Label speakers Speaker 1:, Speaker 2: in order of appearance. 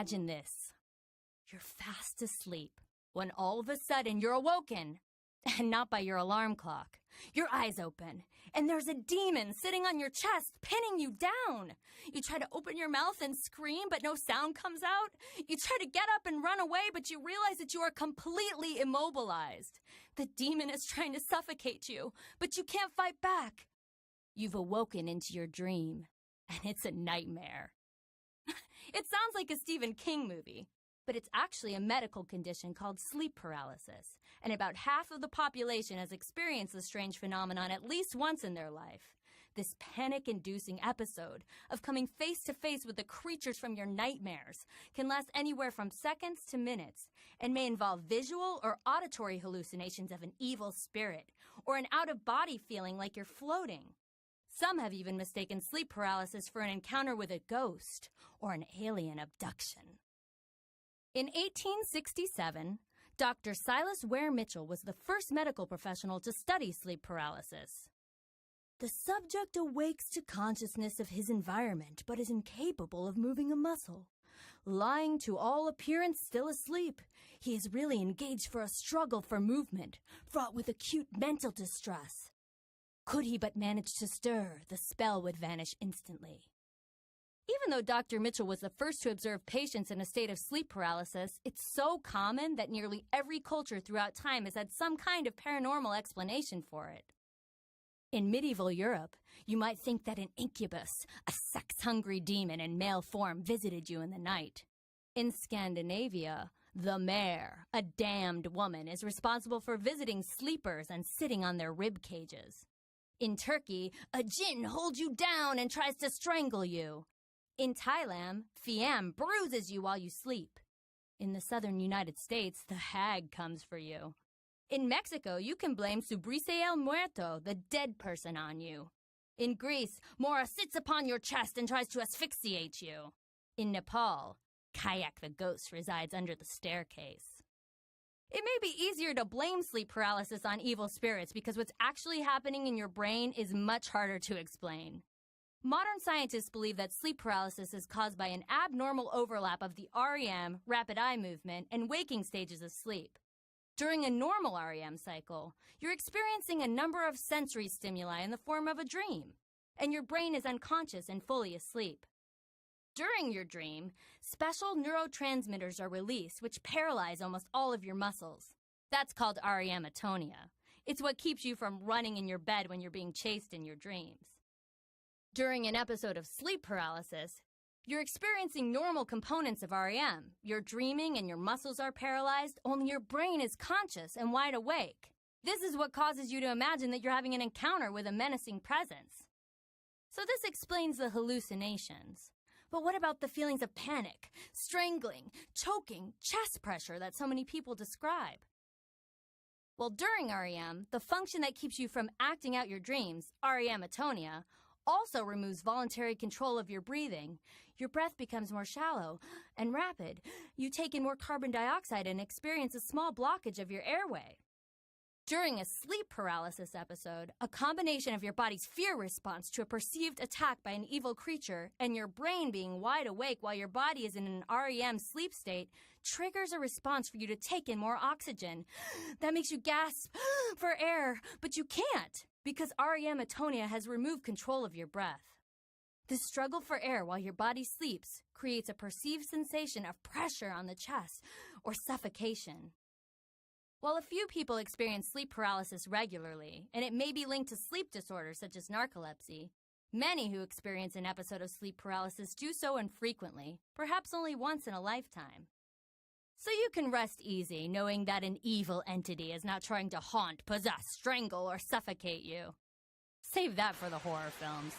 Speaker 1: Imagine this. You're fast asleep when all of a sudden you're awoken. And not by your alarm clock. Your eyes open, and there's a demon sitting on your chest, pinning you down. You try to open your mouth and scream, but no sound comes out. You try to get up and run away, but you realize that you are completely immobilized. The demon is trying to suffocate you, but you can't fight back. You've awoken into your dream, and it's a nightmare. It sounds like a Stephen King movie. But it's actually a medical condition called sleep paralysis, and about half of the population has experienced this strange phenomenon at least once in their life. This panic-inducing episode of coming face-to-face with the creatures from your nightmares can last anywhere from seconds to minutes and may involve visual or auditory hallucinations of an evil spirit or an out-of-body feeling like you're floating. Some have even mistaken sleep paralysis for an encounter with a ghost or an alien abduction. In 1867, Dr. Silas Ware Mitchell was the first medical professional to study sleep paralysis. The subject awakes to consciousness of his environment, but is incapable of moving a muscle. Lying to all appearance still asleep, he is really engaged for a struggle for movement, fraught with acute mental distress. Could he but manage to stir, the spell would vanish instantly. Even though Dr. Mitchell was the first to observe patients in a state of sleep paralysis, it's so common that nearly every culture throughout time has had some kind of paranormal explanation for it. In medieval Europe, you might think that an incubus, a sex-hungry demon in male form, visited you in the night. In Scandinavia, the mare, a damned woman, is responsible for visiting sleepers and sitting on their rib cages. In Turkey, a jinn holds you down and tries to strangle you. In Thailand, Fiam bruises you while you sleep. In the southern United States, the hag comes for you. In Mexico, you can blame Subrise el Muerto, the dead person, on you. In Greece, Mora sits upon your chest and tries to asphyxiate you. In Nepal, Kayak the ghost resides under the staircase. It may be easier to blame sleep paralysis on evil spirits because what's actually happening in your brain is much harder to explain. Modern scientists believe that sleep paralysis is caused by an abnormal overlap of the REM, rapid eye movement, and waking stages of sleep. During a normal REM cycle, you're experiencing a number of sensory stimuli in the form of a dream, and your brain is unconscious and fully asleep. During your dream, special neurotransmitters are released which paralyze almost all of your muscles. That's called REM atonia. It's what keeps you from running in your bed when you're being chased in your dreams. During an episode of sleep paralysis, you're experiencing normal components of REM. You're dreaming and your muscles are paralyzed, only your brain is conscious and wide awake. This is what causes you to imagine that you're having an encounter with a menacing presence. So this explains the hallucinations. But what about the feelings of panic, strangling, choking, chest pressure that so many people describe? Well, during REM, the function that keeps you from acting out your dreams, REM atonia, also removes voluntary control of your breathing. Your breath becomes more shallow and rapid. You take in more carbon dioxide and experience a small blockage of your airway. During a sleep paralysis episode, a combination of your body's fear response to a perceived attack by an evil creature and your brain being wide awake while your body is in an REM sleep state triggers a response for you to take in more oxygen. That makes you gasp for air, but you can't because REM atonia has removed control of your breath. The struggle for air while your body sleeps creates a perceived sensation of pressure on the chest or suffocation. While a few people experience sleep paralysis regularly, and it may be linked to sleep disorders such as narcolepsy, many who experience an episode of sleep paralysis do so infrequently, perhaps only once in a lifetime. So you can rest easy knowing that an evil entity is not trying to haunt, possess, strangle, or suffocate you. Save that for the horror films.